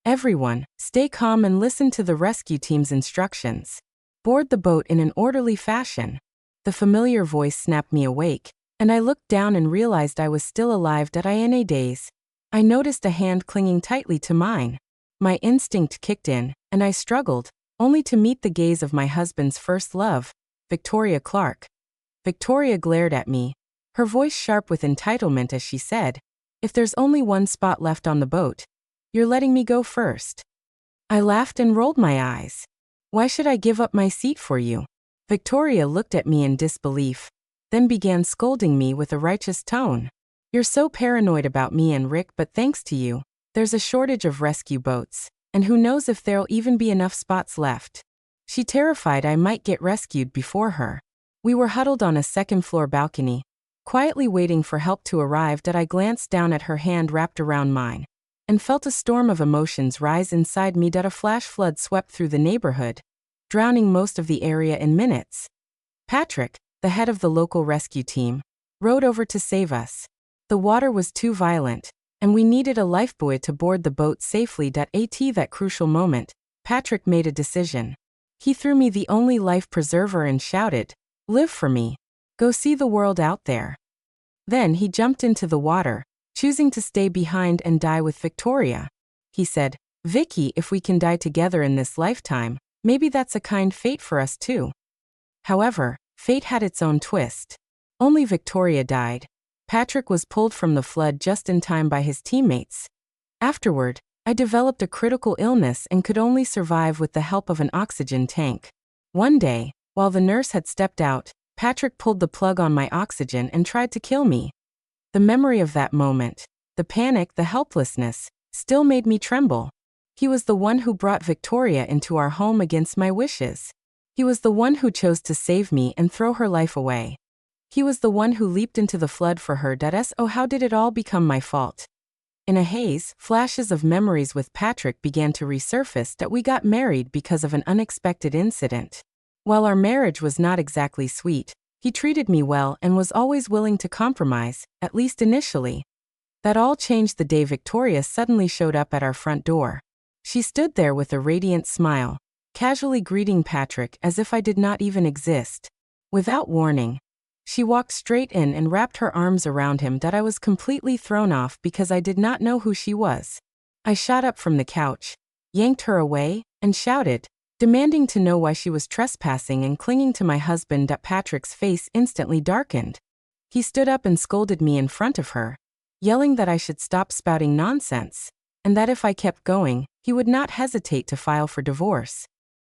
Everyone, stay calm and listen to the rescue team's instructions. Board the boat in an orderly fashion. The familiar voice snapped me awake, and I looked down and realized I was still alive. In days. I noticed a hand clinging tightly to mine. My instinct kicked in, and I struggled, only to meet the gaze of my husband's first love, Victoria Clark. Victoria glared at me, her voice sharp with entitlement as she said, "If there's only one spot left on the boat, you're letting me go first." I laughed and rolled my eyes. "Why should I give up my seat for you?" Victoria looked at me in disbelief, then began scolding me with a righteous tone. "You're so paranoid about me and Rick, but thanks to you, there's a shortage of rescue boats, and who knows if there'll even be enough spots left." She terrified I might get rescued before her. We were huddled on a second-floor balcony, quietly waiting for help to arrive. I glanced down at her hand wrapped around mine, and felt a storm of emotions rise inside me. A flash flood swept through the neighborhood, drowning most of the area in minutes. Patrick, the head of the local rescue team, rowed over to save us. The water was too violent, and we needed a lifebuoy to board the boat safely. At that crucial moment, Patrick made a decision. He threw me the only life preserver and shouted, "Live for me. Go see the world out there." Then he jumped into the water, choosing to stay behind and die with Victoria. He said, "Vicky, if we can die together in this lifetime, maybe that's a kind fate for us too." However, fate had its own twist. Only Victoria died. Patrick was pulled from the flood just in time by his teammates. Afterward, I developed a critical illness and could only survive with the help of an oxygen tank. One day, while the nurse had stepped out, Patrick pulled the plug on my oxygen and tried to kill me. The memory of that moment, the panic, the helplessness, still made me tremble. He was the one who brought Victoria into our home against my wishes. He was the one who chose to save me and throw her life away. He was the one who leaped into the flood for her. Oh, how did it all become my fault? In a haze, flashes of memories with Patrick began to resurface. We got married because of an unexpected incident. While our marriage was not exactly sweet, he treated me well and was always willing to compromise, at least initially. That all changed the day Victoria suddenly showed up at our front door. She stood there with a radiant smile, casually greeting Patrick as if I did not even exist. Without warning, she walked straight in and wrapped her arms around him. I was completely thrown off because I did not know who she was. I shot up from the couch, yanked her away, and shouted, demanding to know why she was trespassing and clinging to my husband. Patrick's face instantly darkened. He stood up and scolded me in front of her, yelling that I should stop spouting nonsense, and that if I kept going, he would not hesitate to file for divorce.